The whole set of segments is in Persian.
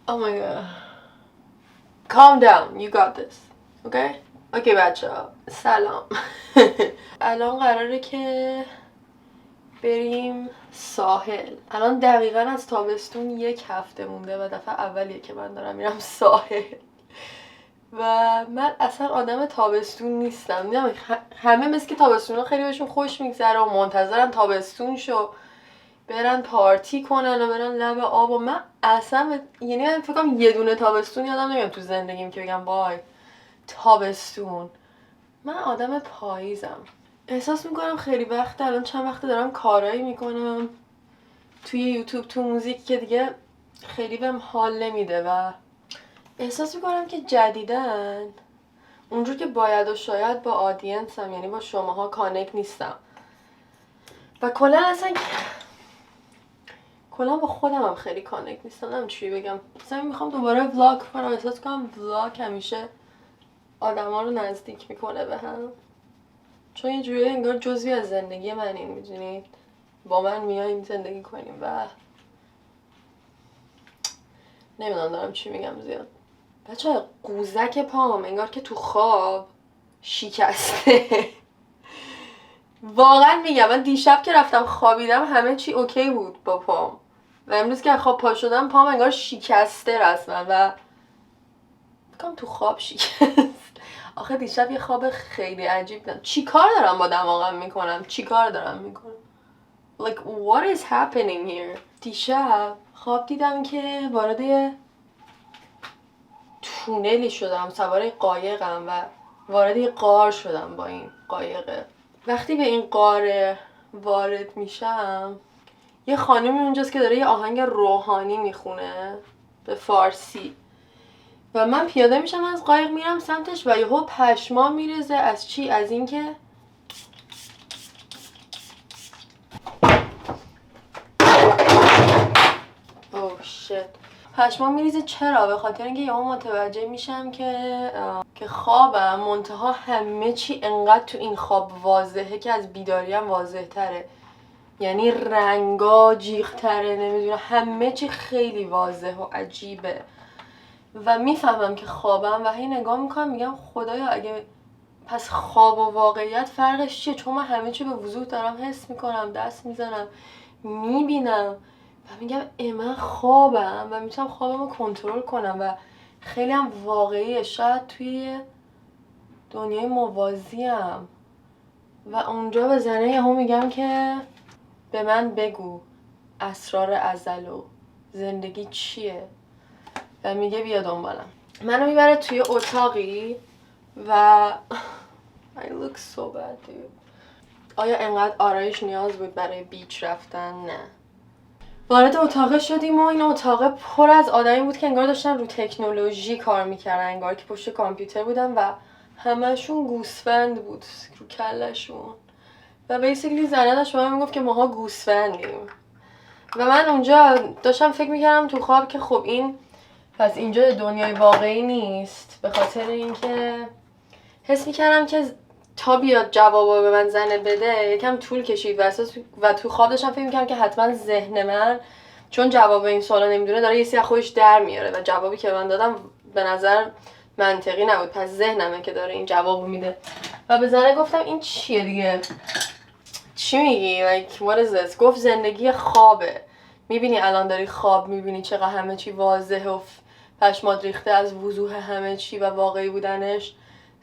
Oh my god. Calm down. You got this. Okay? اوکی بچه ها سلام. الان قراره که بریم ساحل. الان دقیقا از تابستون 1 هفته مونده و دفعه اولیه که من دارم میرم ساحل و من اصلا آدم تابستون نیستم. نمیدونم همه مثل که تابستون ها خیلی بهشون خوش میگذره و منتظرن تابستون شو برن پارتی کنن و برن لب آب و من اصلا یعنی من فکر کنم یه دونه تابستون یادم نمیاد تو زندگیم که بگم وای تابستون. من آدم پاییزم. احساس میکنم خیلی وقت الان چند وقت دارم کارایی میکنم توی یوتیوب تو موزیک که دیگه خیلی بهم حال نمیده و احساس میکنم که جدیدن اونجور که باید و شاید با آدینسم یعنی با شماها کانکت نیستم و کلا اصلا کلا با خودم هم خیلی کانکت نیستم. نمیدونم چی بگم. مثلا میخوام دوباره ولاگ کنم. احساس کنم ولاگ همیشه آدما رو نزدیک میکنه به هم چون یه جوری انگار جزوی از زندگی منین. میدونید با من میایین زندگی کنیم و نمیدونم دارم چی میگم زیاد. بچه قوزک پام انگار که تو خواب شکسته. واقعا میگم من دیشب که رفتم خوابیدم همه چی اوکی بود با پام و امروز که خواب پا شدم پام انگار شکسته رسما و بکنم تو خواب شکست. آخه دیشب یه خواب خیلی عجیب دیدم. چی کار دارم با دماغم میکنم؟ چی کار دارم میکنم؟ Like what is happening here؟ دیشب خواب دیدم که وارد یه تونلی شدم، سوار قایقم و وارد یه غار شدم با این قایقه. وقتی به این غار وارد میشم یه خانمی اونجاست که داره یه آهنگ روحانی میخونه به فارسی و من پیاده میشم از قایق میرم سمتش و یهو پشمام میریزه. از چی؟ از این که اوه شت پشمام میریزه. چرا؟ به خاطر اینکه یهو متوجه میشم که خوابم منتها همه چی انقدر تو این خواب واضحه که از بیداریم واضح تره. یعنی رنگا جیغ تره، نمیدونم همه چی خیلی واضح و عجیبه و میفهمم که خوابم و هی نگاه میکنم میگم خدایا اگه پس خواب و واقعیت فرقش چیه؟ چون من همه چی به وضوح دارم حس میکنم، دست میزنم، میبینم و میگم من خوابم و میتونم خوابم رو کنترل کنم و خیلی هم واقعیه. شاید توی دنیای موازیم و اونجا به زنه یهو میگم که به من بگو اسرار ازل و زندگی چیه و میگه بیا دنبالم. منو میبره توی اتاقی و I look so bad dude. آیا انقدر آرایش نیاز بود برای بیچ رفتن؟ نه. وارد اتاق شدیم و این اتاق پر از آدمی بود که انگار داشتن رو تکنولوژی کار میکردن، انگار که پشت کامپیوتر بودن و همشون گوسفند بود رو کلشون و بیسیکلی زنه داشت به من میگفت که ماها گوسفندیم و من اونجا داشتم فکر میکردم تو خواب که خب این پس اینجا دنیای واقعی نیست، به خاطر اینکه حس میکردم که تا بیاد جوابا به من زنه بده یکم طول کشید و تو خواب داشتم فکر میکردم که حتما ذهن من چون جواب این سوالا نمیدونه داره یه سی از خودش در میاره و جوابی که من دادم به نظر منطقی نبود، پس ذهنمه که داره این جوابو میده و به زنه گفتم این چیه دیگه؟ چی میگی؟ Like what is this؟ گفت زندگی خوابه. میبینی الان داری خواب میبینی چقدر همه چی واضحه و پشمات ریخته از وضوح همه چی و واقعی بودنش.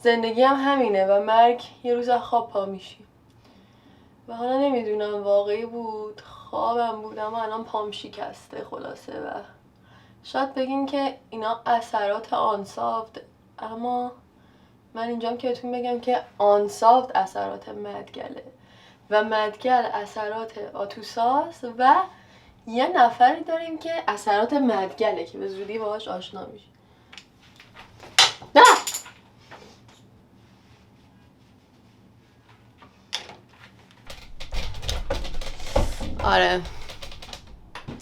زندگی هم همینه و مرگ یه روز از خواب پا میشی و حالا نمیدونم واقعی بود خوابم بود اما الان پام شکسته خلاصه و شاید بگین که اینا اثرات آنسالود، اما من اینجام که بهتون بگم که آنسالود اثرات مدگله و مدگل اثرات آتوساس و یه نفری داریم که اثرات مدگله که به زودی باهاش آشنا میشی. نه آره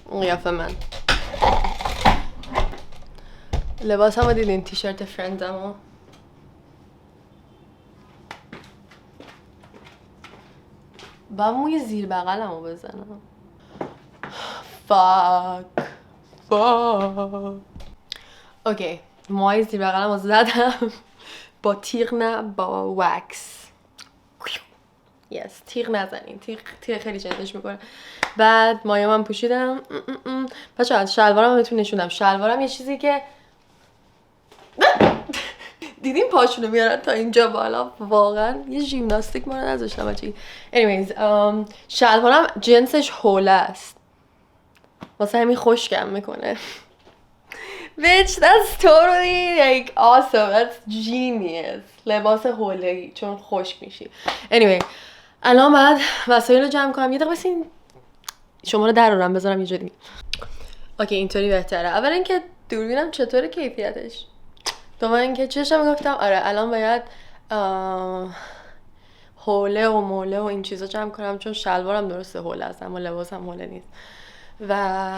اون قیافه من. لباس هم دیدین تیشرت فرندمو با موی زیر بغلمو بزنم. فاک اوکی موهای زیر بغلم رو زدم با تیغ نه با وکس. یس تیغ نزنین، تیغ خیلی جدش میکنه. بعد مایه من پوشیدم. بچه‌ها شلوارم بهتون نشوندم. شلوارم یه چیزی که دیدین پاشونو میارن تا اینجا بالا، واقعا یه ژیمناستیک ما رو نذاشتم بچگی. anyways شلوارم جنسش حوله است، واسه همین خشکم میکنه. Bitch, that's totally like awesome. That's genius. لباس حوله‌ای چون خشک میشی. Anyway الان بعد وسایل رو جمع کنم. یه دقیقه بسین شما رو درارم بذارم یه جا دیگه. اوکی اینطوری بهتره. اولا اینکه دوربینم چطوره کیفیتش، دوم اینکه چشم گفتم آره الان باید حوله و موله و این چیزا جمع کنم چون شلوارم درسته حوله است اما لباسم حوله نیست. و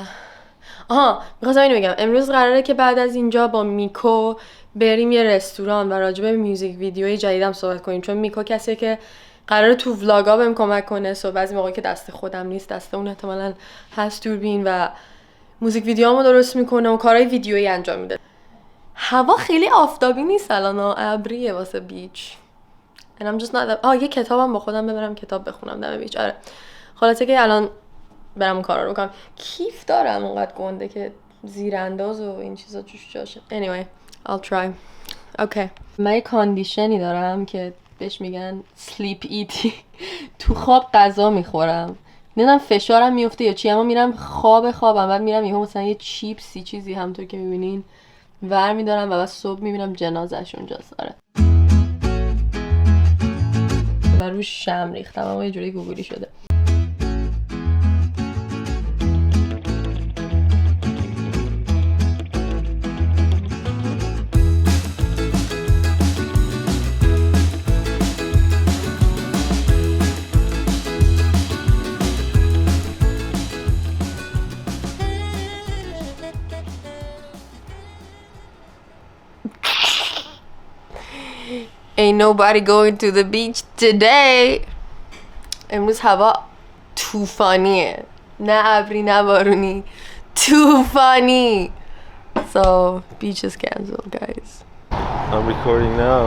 میخواستم اینو بگم امروز قراره که بعد از اینجا با میکو بریم یه رستوران و راجع به میوزیک ویدیوی جدیدم صحبت کنیم، چون میکو کسیه که قراره تو ولاگا بهم کمک کنه. سو بعضی موقعی که دست خودم نیست دست اون احتمالاً هست دوربین و موزیک ویدیوامو درست میکنه و کارهای ویدیویی انجام میده. هوا خیلی آفتابی نیست الان، ابریه واسه بیچ. and I'm just not that... یه کتابم با خودم ببرم کتاب بخونم دم بیچ. آره خلاصه که الان برم اون کارا رو بکنم. کیف دارم اونقدر گنده که زیرانداز و این چیزا جوش جاشه. anyway I'll try. okay من یه کاندیشنی دارم که بهش میگن sleep eating. تو خواب غذا میخورم، نمیدونم فشارم میفته یا چی، اما میرم خوابم بعد میرم یهو مثلا یه چیپسی چیزی همونطور که میبینین ور میدارم و بعد صبح میبینم جنازه‌اش اونجاست. آره و روش شم ریختم اما یه جوری گوگلی شده. Ain't nobody going to the beach today. امروز هوا طوفانیه، نه ابری نه بارونی، طوفانی. So beach is canceled guys. I'm recording now.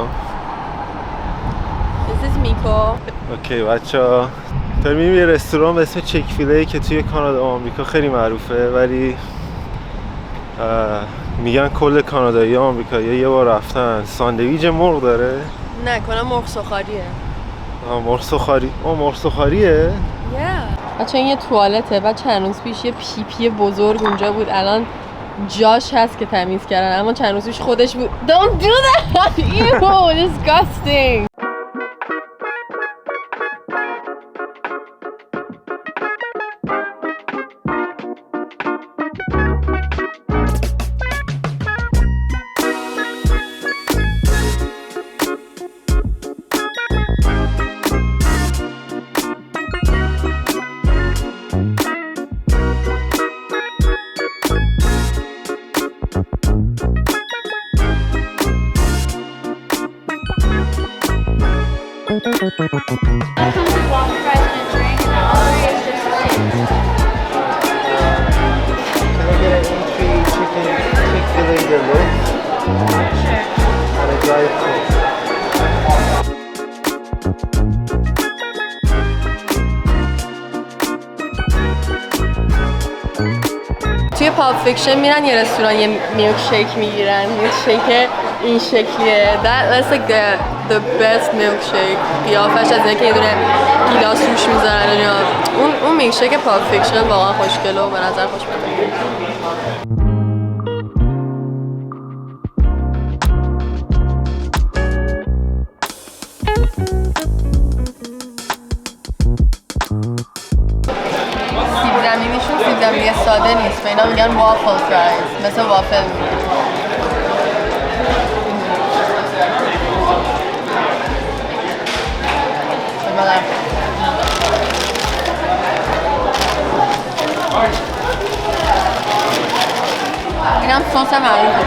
This is Miko. اوکی بچه‌ها داریم یه رستوران به اسم چکفیله‌ای که توی کانادا و آمریکا خیلی معروفه، ولی میگن کل کانادایی آمریکایی یه بار رفتن. ساندویچ مرغ داره؟ نه کنم مرغ سوخاریه. مرغ سوخاری؟ مرغ سوخاریه؟ بچه این یه توالته. بچه چند روز پیش یه پیپی بزرگ اونجا بود، الان جاش هست که تمیز کردن، اما چند روز پیش خودش بود. Don't do that! Ew, disgusting! توی پاپ فیکشن میرن یه رستوران یه میلک شیک میگیرن، میلک شیک این شکلیه. That's like the best milk shake. قیافش از اینه که یه دونه گیلاس روش میذارن یا اون میلک شیک پاپ فیکشن واقعا خوشگله و به نظر خوشمزه. سیب زمینی ساده نیست، به اینا میگن وافل فرایز، مثل وافل میگن. اینم سس معروفه.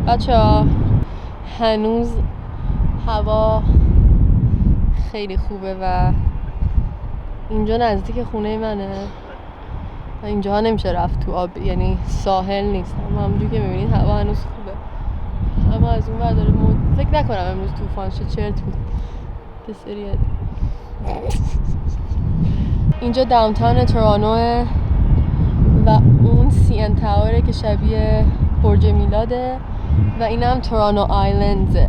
بچه‌ها هنوز هوا خیلی خوبه و اینجا نزدیک خونه منه و اینجا نمیشه رفت تو آب، یعنی ساحل نیست، اما همونجوری که میبینید هوا هنوز خوبه. اما از اون ور داره فکر نکنم امروز طوفان شه، چرت بود که سریعه. اینجا داونتاون تورانوه و اون سی ان تاوره که شبیه برج میلاده و این هم تورانو آیلندزه،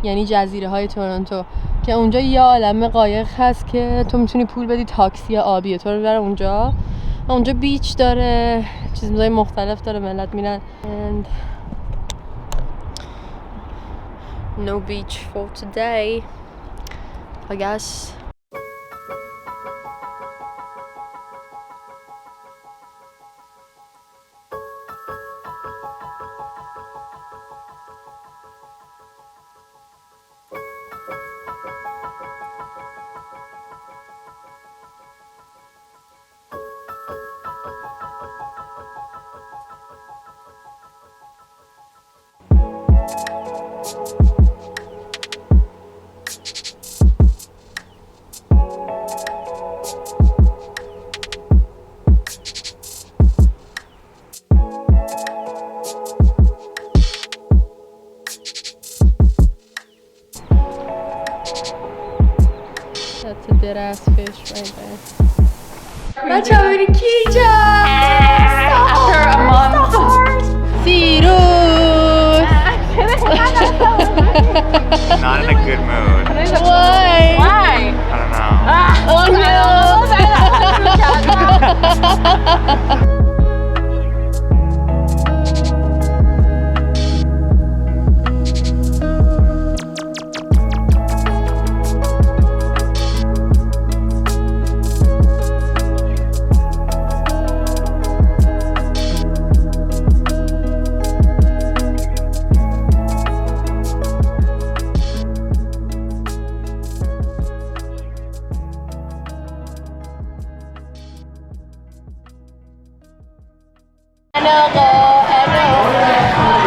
یعنی جزیره های تورنتو که اونجا یه عالمه قایق هست که تو میتونی پول بدی، تاکسی آبیه تو رو میبره اونجا. اونجا بیچ داره، چیزهای مختلف داره، ملت میرن. And no beach for today I guess. That's a dead ass fish right there. بچه ها ببینید کی اینجا؟ After a month. سیروس. Not in a good mood. Why? Why? I don't know. Oh no.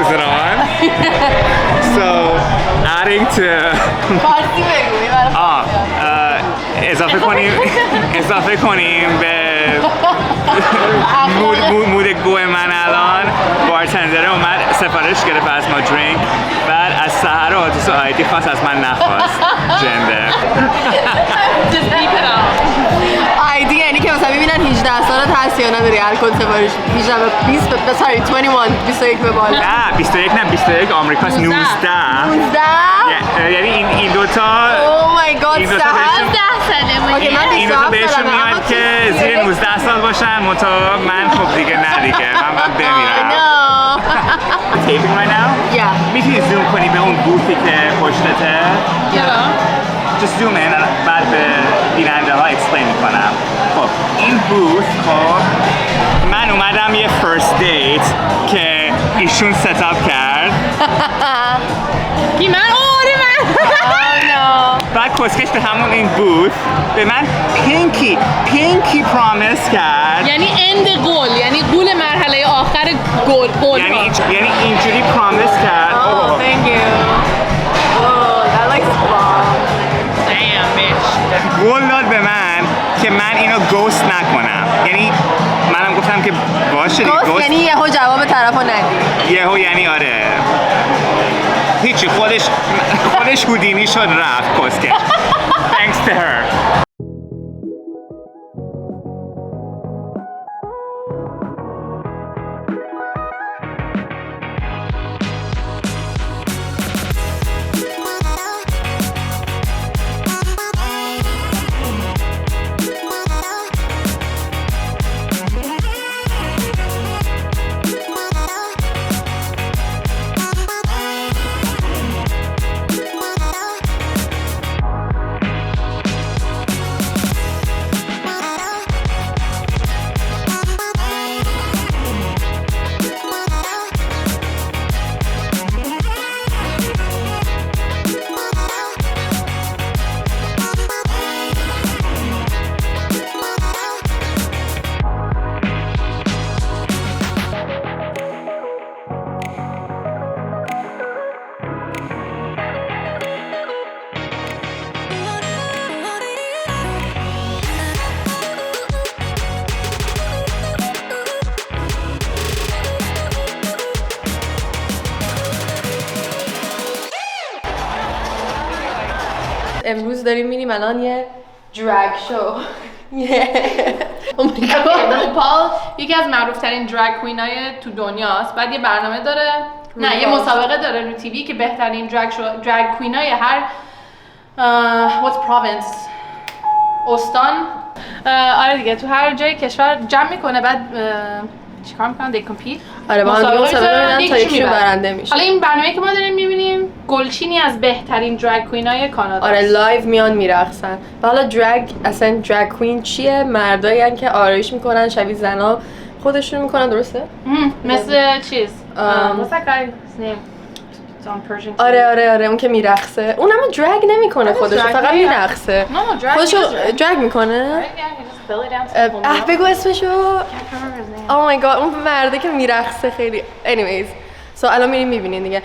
Is it on? So, adding to... فارسی بگو اضافه کنیم به مود گوه من الان. بارتندر اومد سفارش گرفت از ما درینک، بعد از سحر آتیس و آیدی خواست از من نخواست جنده. Just keep it on. آیدی یعنی که مثلا میبینن 18 سالت هست یا نداری الکل سفارش 18 به 20 ساری 21 به بالا. نه 21 آمریکاست. 19 یعنی این دوتا Oh my god این دوتا سهر 10 ساله اوکی من این دوتا بهشون میاد که زیر 19 سال باشن، من خب دیگه نه دیگه من باید بمیرم. Taping right now? Yeah. میتونی زوم کنی به اون بوثی که پشتته؟ Just zoom in بعد به بیننده ها اکسپلین میکنم. خب این بوث، خب من اومدم یه فرست دیت که ایشون ستاپ کرد. کی من؟ آره من. بعد کسکش به همون این بوث به من پینکی پرامیس کرد. یعنی اند گل، یعنی گول مرحله آخر گل. یعنی اینجوری پرامیس کرد. Oh thank you. Oh that looks fun. Damn bitch. گول داد به من که من اینو گوست نکنم. یعنی منم گفتم که باشه دیگه. گوست یعنی یهو جواب طرفو ندی. یهو یعنی آره. هیچی خودش هودینی شد رفت کسکش. Thanks to her. امروز داریم میریم الان یه درگ شو. پال یکی از معروف ترین درگ کوین های تو دنیاست. بعد یه برنامه داره، نه یه مسابقه داره رو تیوی که بهترین درگ کوین های هر what's province استان، آره دیگه، تو هر جای کشور جمع میکنه. بعد چیکار میکنن؟ they compete. آره با هم مسابقه میدن تا یکی برنده میشه. حالا این برنامه‌ای که ما داریم میبینیم گلچینی از بهترین درگ کوین های کانادا. آره لایو میان میرقصن. و حالا درگ اصلا درگ کوین چیه؟ مردایی هستن که آرایش میکنن شبیه زنا خودشون میکنن، درسته؟ مثل چیز what's that guy's name? It's on Persian. آره اون که میرقصه. اون هم درگ نمیکنه خودشو، فقط میرقصه. خودشو درگ میکنه. بگو اسمشو. Oh my god اون مرده که میرقصه خیلی. anyways so الان میریم میبینین دیگه.